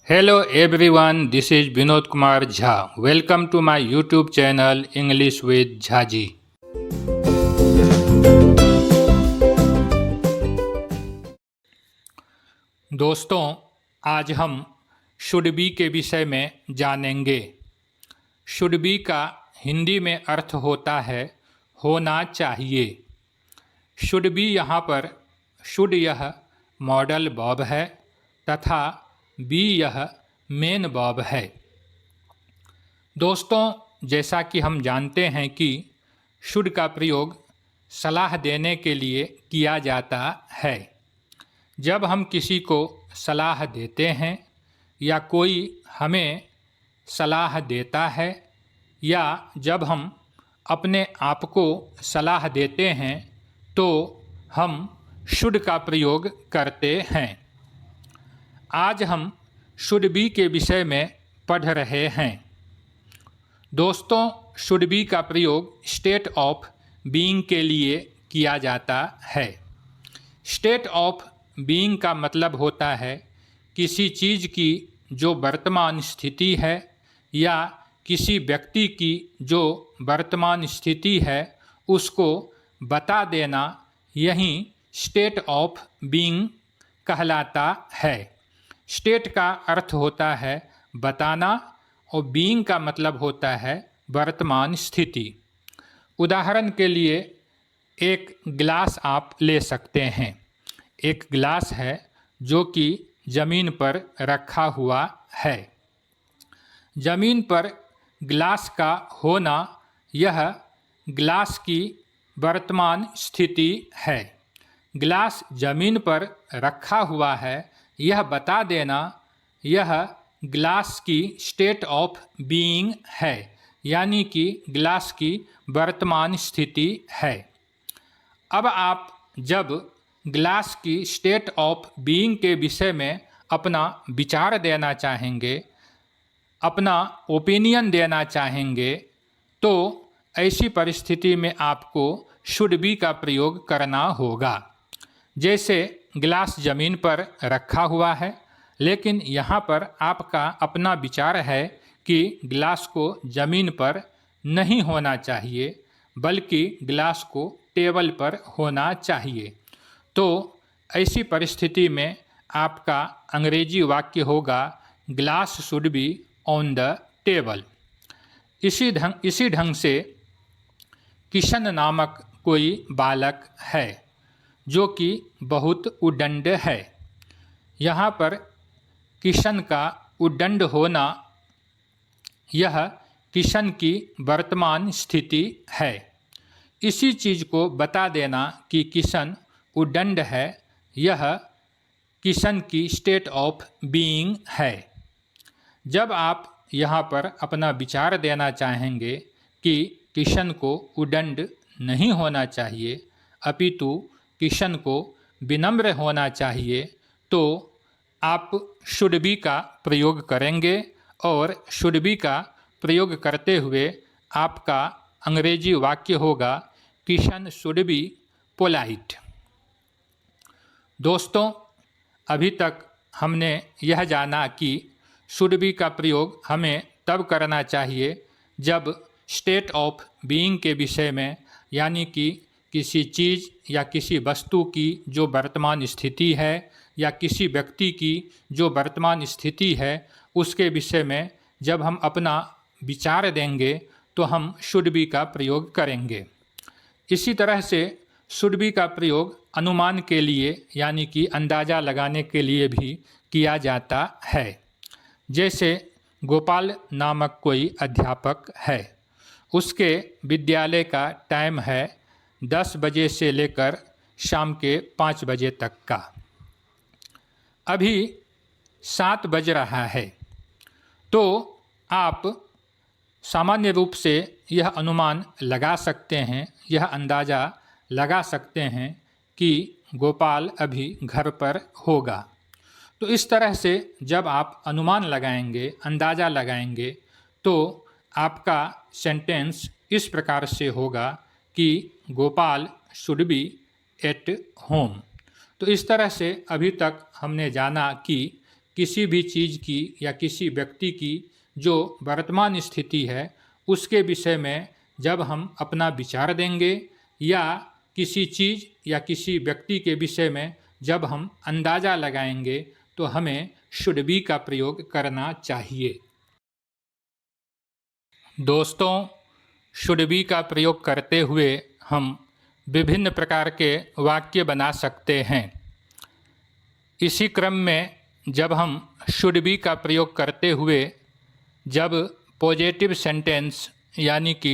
Hello everyone, this is Vinod Kumar Jha. Welcome to my YouTube channel English with Jhaji. दोस्तों, आज हम should be के विषय में जानेंगे। शुड बी का हिंदी में अर्थ होता है होना चाहिए। शुड बी यहाँ पर शुड यह मॉडल वर्ब है तथा बी यह मेन वर्ब है। दोस्तों, जैसा कि हम जानते हैं कि शुड का प्रयोग सलाह देने के लिए किया जाता है। जब हम किसी को सलाह देते हैं या कोई हमें सलाह देता है या जब हम अपने आप को सलाह देते हैं तो हम शुड का प्रयोग करते हैं। आज हम शुड बी के विषय में पढ़ रहे हैं। दोस्तों, शुड बी का प्रयोग स्टेट ऑफ बीइंग के लिए किया जाता है। स्टेट ऑफ बीइंग का मतलब होता है किसी चीज़ की जो वर्तमान स्थिति है या किसी व्यक्ति की जो वर्तमान स्थिति है उसको बता देना, यही स्टेट ऑफ बीइंग कहलाता है। स्टेट का अर्थ होता है बताना और बीइंग का मतलब होता है वर्तमान स्थिति। उदाहरण के लिए एक गिलास आप ले सकते हैं। एक गिलास है जो कि ज़मीन पर रखा हुआ है। ज़मीन पर गिलास का होना यह गिलास की वर्तमान स्थिति है। गिलास ज़मीन पर रखा हुआ है यह बता देना यह गिलास की स्टेट ऑफ बीइंग है, यानी कि गिलास की वर्तमान स्थिति है। अब आप जब गिलास की स्टेट ऑफ बीइंग के विषय में अपना विचार देना चाहेंगे, अपना ओपिनियन देना चाहेंगे, तो ऐसी परिस्थिति में आपको शुड बी का प्रयोग करना होगा। जैसे गिलास ज़मीन पर रखा हुआ है, लेकिन यहाँ पर आपका अपना विचार है कि गिलास को ज़मीन पर नहीं होना चाहिए बल्कि गिलास को टेबल पर होना चाहिए। तो ऐसी परिस्थिति में आपका अंग्रेजी वाक्य होगा गिलास should be on the table. इसी ढंग से किशन नामक कोई बालक है जो कि बहुत उद्दंड है। यहाँ पर किशन का उद्दंड होना यह किशन की वर्तमान स्थिति है। इसी चीज़ को बता देना कि किशन उद्दंड है, यह किशन की स्टेट ऑफ बीइंग है। जब आप यहाँ पर अपना विचार देना चाहेंगे कि किशन को उद्दंड नहीं होना चाहिए अपितु किशन को विनम्र होना चाहिए, तो आप शुड बी का प्रयोग करेंगे और शुड बी का प्रयोग करते हुए आपका अंग्रेजी वाक्य होगा किशन शुड बी पोलाइट। दोस्तों, अभी तक हमने यह जाना कि शुड बी का प्रयोग हमें तब करना चाहिए जब स्टेट ऑफ बीइंग के विषय में, यानी कि किसी चीज़ या किसी वस्तु की जो वर्तमान स्थिति है या किसी व्यक्ति की जो वर्तमान स्थिति है उसके विषय में जब हम अपना विचार देंगे तो हम शुड बी का प्रयोग करेंगे। इसी तरह से शुड बी का प्रयोग अनुमान के लिए, यानी कि अंदाज़ा लगाने के लिए भी किया जाता है। जैसे गोपाल नामक कोई अध्यापक है, उसके विद्यालय का टाइम है 10 बजे से लेकर शाम के 5 बजे तक का। अभी 7 बज रहा है, तो आप सामान्य रूप से यह अनुमान लगा सकते हैं, यह अंदाज़ा लगा सकते हैं कि गोपाल अभी घर पर होगा। तो इस तरह से जब आप अनुमान लगाएंगे, अंदाज़ा लगाएंगे, तो आपका सेंटेंस इस प्रकार से होगा कि Gopal should be at home. तो इस तरह से अभी तक हमने जाना कि किसी भी चीज़ की या किसी व्यक्ति की जो वर्तमान स्थिति है उसके विषय में जब हम अपना विचार देंगे या किसी चीज़ या किसी व्यक्ति के विषय में जब हम अंदाज़ा लगाएंगे तो हमें शुड बी का प्रयोग करना चाहिए। दोस्तों, शुड बी का प्रयोग करते हुए हम विभिन्न प्रकार के वाक्य बना सकते हैं। इसी क्रम में जब हम शुड बी का प्रयोग करते हुए जब पॉजिटिव सेंटेंस यानी कि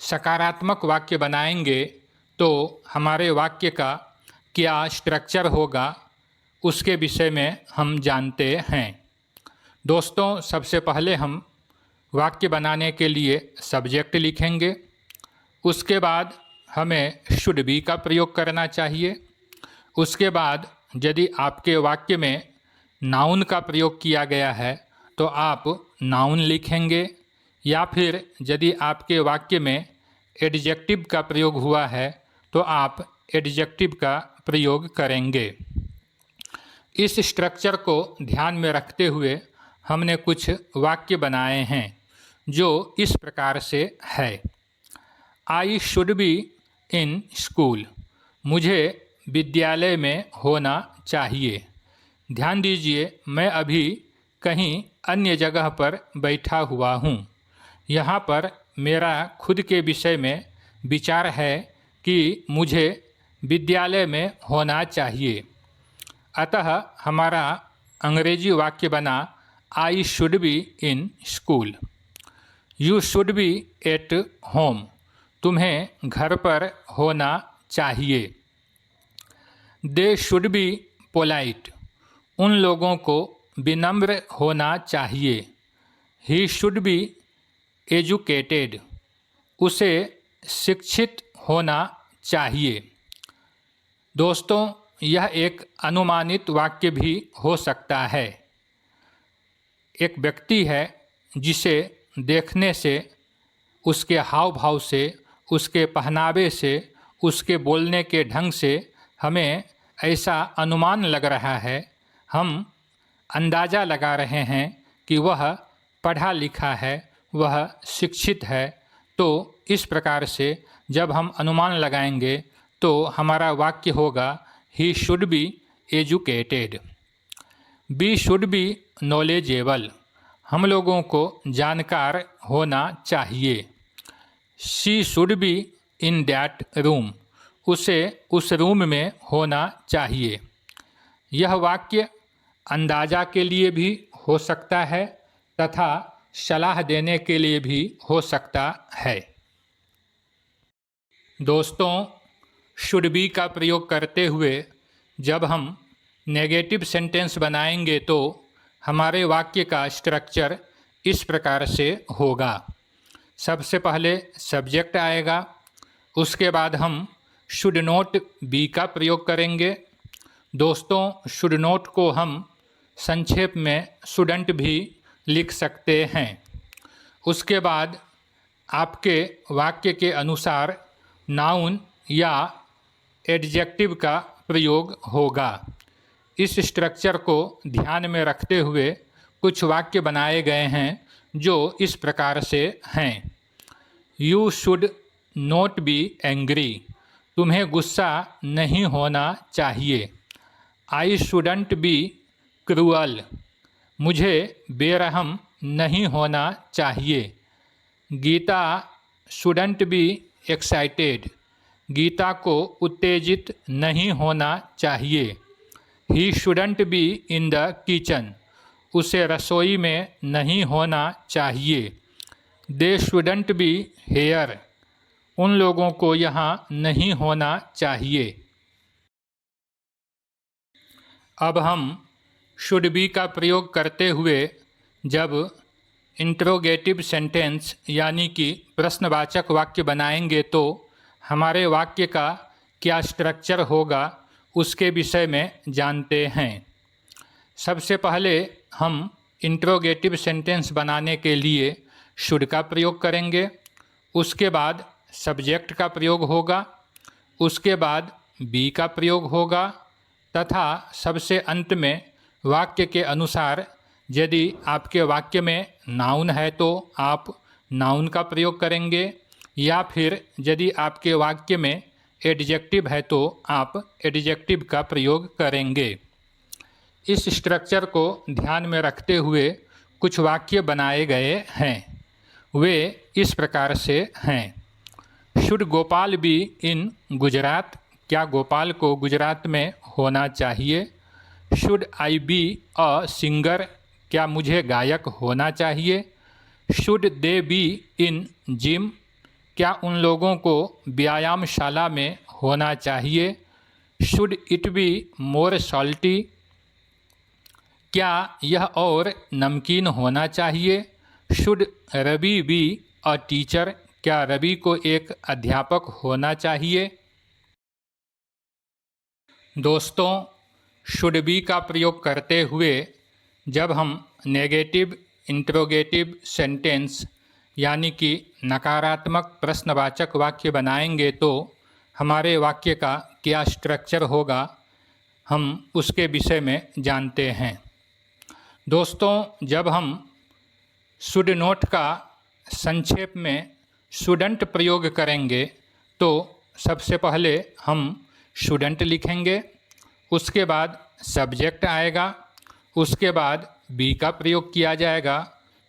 सकारात्मक वाक्य बनाएंगे तो हमारे वाक्य का क्या स्ट्रक्चर होगा उसके विषय में हम जानते हैं। दोस्तों, सबसे पहले हम वाक्य बनाने के लिए सब्जेक्ट लिखेंगे। उसके बाद हमें शुड बी का प्रयोग करना चाहिए। उसके बाद यदि आपके वाक्य में नाउन का प्रयोग किया गया है तो आप नाउन लिखेंगे, या फिर यदि आपके वाक्य में एडजेक्टिव का प्रयोग हुआ है तो आप एडजेक्टिव का प्रयोग करेंगे। इस स्ट्रक्चर को ध्यान में रखते हुए हमने कुछ वाक्य बनाए हैं जो इस प्रकार से है। I should be in school, मुझे विद्यालय में होना चाहिए। ध्यान दीजिए, मैं अभी कहीं अन्य जगह पर बैठा हुआ हूँ। यहाँ पर मेरा खुद के विषय में विचार है कि मुझे विद्यालय में होना चाहिए। अतः हमारा अंग्रेजी वाक्य बना I should be in school. You should B at home, तुम्हें घर पर होना चाहिए। दे शुड बी पोलाइट, उन लोगों को विनम्र होना चाहिए। ही शुड बी एजुकेटेड, उसे शिक्षित होना चाहिए। दोस्तों, यह एक अनुमानित वाक्य भी हो सकता है। एक व्यक्ति है जिसे देखने से, उसके हाव भाव से, उसके पहनावे से, उसके बोलने के ढंग से हमें ऐसा अनुमान लग रहा है, हम अंदाज़ा लगा रहे हैं कि वह पढ़ा लिखा है, वह शिक्षित है। तो इस प्रकार से जब हम अनुमान लगाएंगे तो हमारा वाक्य होगा he should be educated. Be should be knowledgeable, हम लोगों को जानकार होना चाहिए। She should be in that room, उसे उस रूम में होना चाहिए। यह वाक्य अंदाज़ा के लिए भी हो सकता है तथा सलाह देने के लिए भी हो सकता है। दोस्तों, शुड बी का प्रयोग करते हुए जब हम नेगेटिव सेंटेंस बनाएंगे तो हमारे वाक्य का स्ट्रक्चर इस प्रकार से होगा। सबसे पहले सब्जेक्ट आएगा, उसके बाद हम शुड नॉट बी का प्रयोग करेंगे। दोस्तों, शुड नॉट को हम संक्षेप में शुडंट भी लिख सकते हैं। उसके बाद आपके वाक्य के अनुसार नाउन या एडजेक्टिव का प्रयोग होगा। इस स्ट्रक्चर को ध्यान में रखते हुए कुछ वाक्य बनाए गए हैं जो इस प्रकार से हैं। You should not be angry, तुम्हें गुस्सा नहीं होना चाहिए। आई शुडंट बी क्रूअल, मुझे बेरहम नहीं होना चाहिए। Gita shouldn't be excited, Gita को उत्तेजित नहीं होना चाहिए। He shouldn't be in the kitchen, उसे रसोई में नहीं होना चाहिए। दे शुडंट बी हेयर, उन लोगों को यहाँ नहीं होना चाहिए। अब हम शुड बी का प्रयोग करते हुए जब इंट्रोगेटिव सेंटेंस यानी कि प्रश्नवाचक वाक्य बनाएंगे तो हमारे वाक्य का क्या स्ट्रक्चर होगा उसके विषय में जानते हैं। सबसे पहले हम इंट्रोगेटिव सेंटेंस बनाने के लिए शुड का प्रयोग करेंगे। उसके बाद सब्जेक्ट का प्रयोग होगा, उसके बाद बी का प्रयोग होगा तथा सबसे अंत में वाक्य के अनुसार यदि आपके वाक्य में नाउन है तो आप नाउन का प्रयोग करेंगे, या फिर यदि आपके वाक्य में एडजेक्टिव है तो आप एडजेक्टिव का प्रयोग करेंगे। इस स्ट्रक्चर को ध्यान में रखते हुए कुछ वाक्य बनाए गए हैं। वे इस प्रकार से हैं। Should Gopal be in Gujarat? क्या गोपाल को गुजरात में होना चाहिए? Should I be a singer? क्या मुझे गायक होना चाहिए? Should they be in gym? क्या उन लोगों को व्यायामशाला में होना चाहिए? Should it be more salty? क्या यह और नमकीन होना चाहिए? Should Ravi be a teacher? क्या रवि को एक अध्यापक होना चाहिए? दोस्तों, शुड बी का प्रयोग करते हुए जब हम नेगेटिव इंट्रोगेटिव सेंटेंस यानी कि नकारात्मक प्रश्नवाचक वाक्य बनाएंगे तो हमारे वाक्य का क्या स्ट्रक्चर होगा, हम उसके विषय में जानते हैं। दोस्तों, जब हम शुड नोट का संक्षेप में शुडंट प्रयोग करेंगे तो सबसे पहले हम शुडंट लिखेंगे, उसके बाद सब्जेक्ट आएगा, उसके बाद बी का प्रयोग किया जाएगा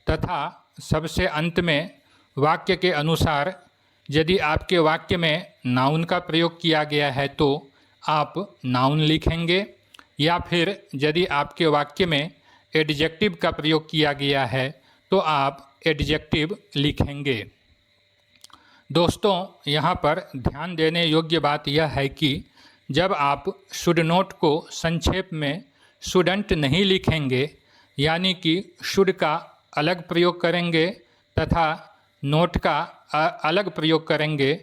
तथा सबसे अंत में वाक्य के अनुसार यदि आपके वाक्य में नाउन का प्रयोग किया गया है तो आप नाउन लिखेंगे, या फिर यदि आपके वाक्य में एडजेक्टिव का प्रयोग किया गया है तो आप एडजेक्टिव लिखेंगे। दोस्तों, यहाँ पर ध्यान देने योग्य बात यह है कि जब आप शुड नोट को संक्षेप में शुडंट नहीं लिखेंगे, यानी कि शुड का अलग प्रयोग करेंगे तथा नोट का अलग प्रयोग करेंगे,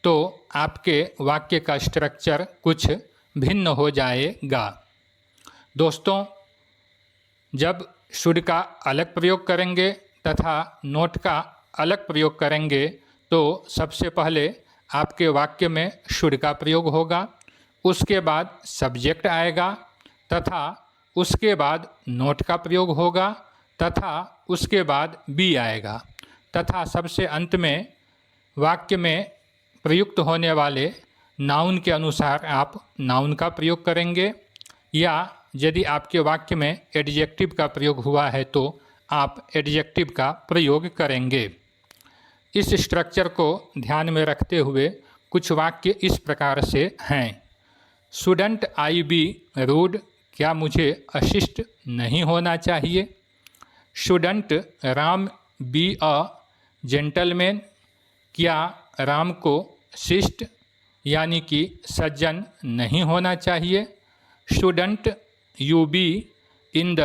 तो आपके वाक्य का स्ट्रक्चर कुछ भिन्न हो जाएगा। दोस्तों, जब शुड का अलग प्रयोग करेंगे तथा नोट का अलग प्रयोग करेंगे तो सबसे पहले आपके वाक्य में शुड का प्रयोग होगा, उसके बाद सब्जेक्ट आएगा तथा उसके बाद नोट का प्रयोग होगा तथा उसके बाद बी आएगा तथा सबसे अंत में वाक्य में प्रयुक्त होने वाले नाउन के अनुसार आप नाउन का प्रयोग करेंगे, या यदि आपके वाक्य में एडजेक्टिव का प्रयोग हुआ है तो आप एडजेक्टिव का प्रयोग करेंगे। इस स्ट्रक्चर को ध्यान में रखते हुए कुछ वाक्य इस प्रकार से हैं। Shouldn't I be rude? क्या मुझे अशिष्ट नहीं होना चाहिए? Shouldn't Ram be a gentleman? क्या राम को शिष्ट यानी कि सज्जन नहीं होना चाहिए? Shouldn't you B in the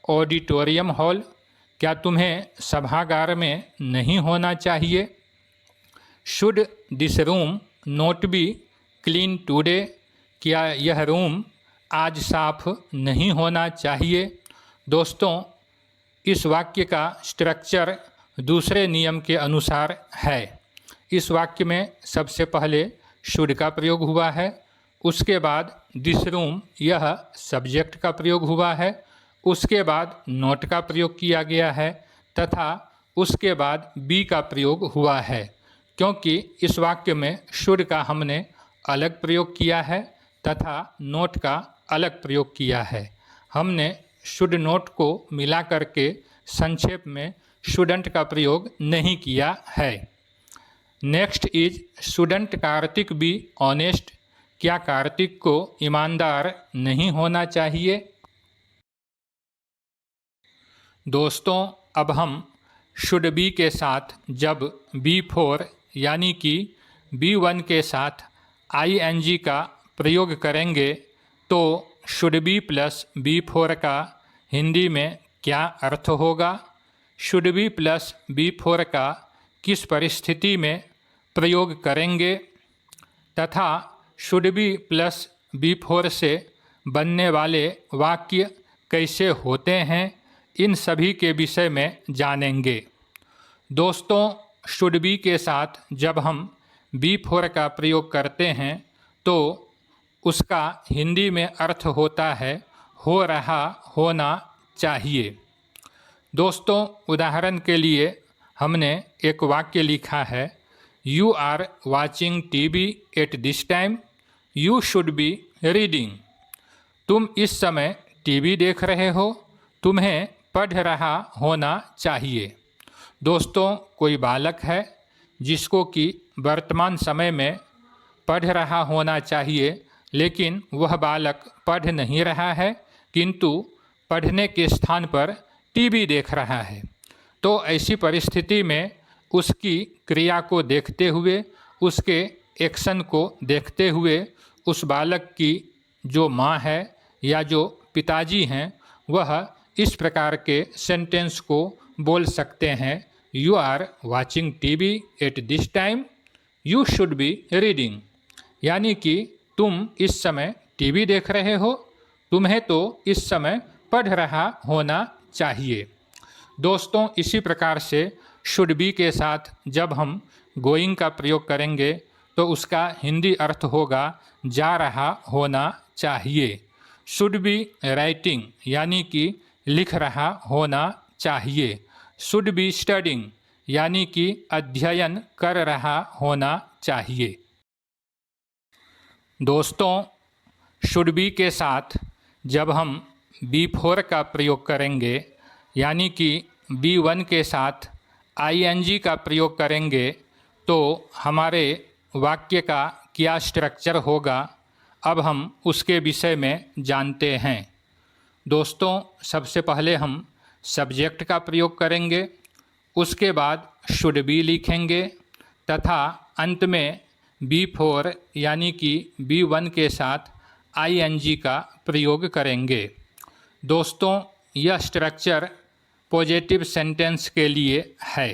auditorium hall? क्या तुम्हें सभागार में नहीं होना चाहिए? Should this room not be clean today? क्या यह रूम आज साफ नहीं होना चाहिए? दोस्तों, इस वाक्य का स्ट्रक्चर दूसरे नियम के अनुसार है। इस वाक्य में सबसे पहले शुड का प्रयोग हुआ है, उसके बाद दिस रूम यह सब्जेक्ट का प्रयोग हुआ है, उसके बाद नोट का प्रयोग किया गया है तथा उसके बाद बी का प्रयोग हुआ है। क्योंकि इस वाक्य में शुड का हमने अलग प्रयोग किया है तथा नोट का अलग प्रयोग किया है, हमने शुड नोट को मिला करके संक्षेप में शुडंट का प्रयोग नहीं किया है। Next is shouldn't Kartik be honest? क्या कार्तिक को ईमानदार नहीं होना चाहिए? दोस्तों, अब हम शुड बी के साथ जब B4 यानी कि B1 के साथ ING का प्रयोग करेंगे तो शुड बी प्लस B4 का हिंदी में क्या अर्थ होगा? शुड बी प्लस B4 का किस परिस्थिति में प्रयोग करेंगे तथा शुड बी प्लस B4 से बनने वाले वाक्य कैसे होते हैं, इन सभी के विषय में जानेंगे। दोस्तों, शुड बी के साथ जब हम B4 का प्रयोग करते हैं तो उसका हिंदी में अर्थ होता है हो रहा होना चाहिए। दोस्तों, उदाहरण के लिए हमने एक वाक्य लिखा है, you are watching TV at this time, you should be reading. तुम इस समय टीवी देख रहे हो, तुम्हें पढ़ रहा होना चाहिए। दोस्तों, कोई बालक है जिसको कि वर्तमान समय में पढ़ रहा होना चाहिए, लेकिन वह बालक पढ़ नहीं रहा है, किंतु पढ़ने के स्थान पर टीवी देख रहा है। तो ऐसी परिस्थिति में उसकी क्रिया को देखते हुए, उसके एक्शन को देखते हुए, उस बालक की जो माँ है या जो पिताजी हैं, वह इस प्रकार के सेंटेंस को बोल सकते हैं, you are watching TV at this time, you should be reading. यानी कि तुम इस समय टीवी देख रहे हो, तुम्हें तो इस समय पढ़ रहा होना चाहिए। दोस्तों, इसी प्रकार से शुड बी के साथ जब हम गोइंग का प्रयोग करेंगे तो उसका हिंदी अर्थ होगा जा रहा होना चाहिए। शुड बी राइटिंग यानी कि लिख रहा होना चाहिए। शुड बी स्टडिंग यानी कि अध्ययन कर रहा होना चाहिए। दोस्तों, शुड बी के साथ जब हम B4 का प्रयोग करेंगे, यानी कि B1 के साथ ING का प्रयोग करेंगे, तो हमारे वाक्य का क्या स्ट्रक्चर होगा, अब हम उसके विषय में जानते हैं। दोस्तों, सबसे पहले हम सब्जेक्ट का प्रयोग करेंगे, उसके बाद शुड बी लिखेंगे तथा अंत में B4 यानी कि B1 के साथ ING का प्रयोग करेंगे। दोस्तों, यह स्ट्रक्चर पॉजिटिव सेंटेंस के लिए है।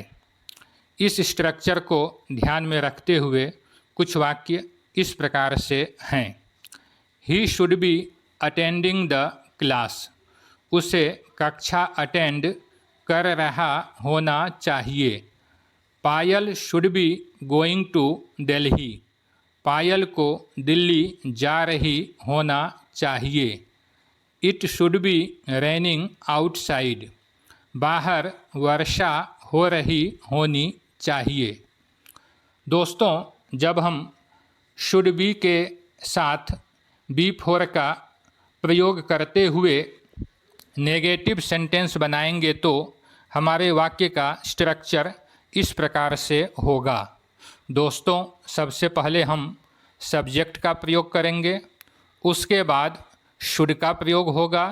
इस स्ट्रक्चर को ध्यान में रखते हुए कुछ वाक्य इस प्रकार से हैं। He should be attending the class, उसे कक्षा अटेंड कर रहा होना चाहिए। Payal should be going to Delhi, Payal को दिल्ली जा रही होना चाहिए। It should be raining outside, बाहर वर्षा हो रही होनी चाहिए। दोस्तों, जब हम शुड बी के साथ B4 का प्रयोग करते हुए नेगेटिव सेंटेंस बनाएंगे तो हमारे वाक्य का स्ट्रक्चर इस प्रकार से होगा। दोस्तों, सबसे पहले हम सब्जेक्ट का प्रयोग करेंगे, उसके बाद शुड का प्रयोग होगा,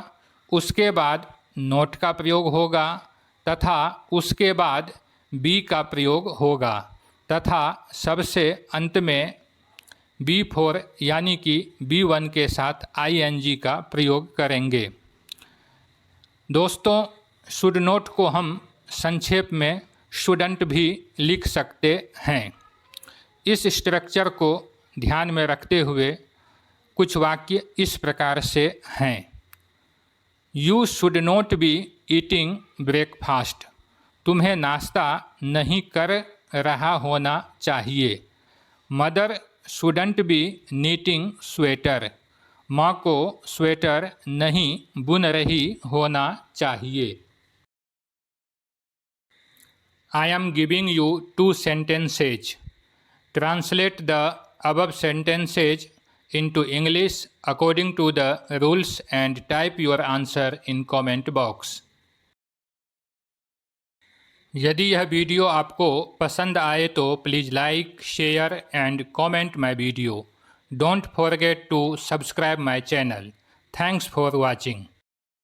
उसके बाद नोट का प्रयोग होगा तथा उसके बाद बी का प्रयोग होगा तथा सबसे अंत में B4 यानी कि B1 के साथ ING का प्रयोग करेंगे। दोस्तों, शुड नोट को हम संक्षेप में शुडंट भी लिख सकते हैं। इस स्ट्रक्चर को ध्यान में रखते हुए कुछ वाक्य इस प्रकार से हैं। You should not be eating breakfast, तुम्हें नाश्ता नहीं कर रहा होना चाहिए। Mother shouldn't be knitting sweater, माँ को स्वेटर नहीं बुन रही होना चाहिए। I am giving you 2 sentences. Translate the above sentences into English according to the rules and type your answer in comment box. यदि यह वीडियो आपको पसंद आए तो please like, share and comment my video. Don't forget to subscribe my channel. Thanks for watching.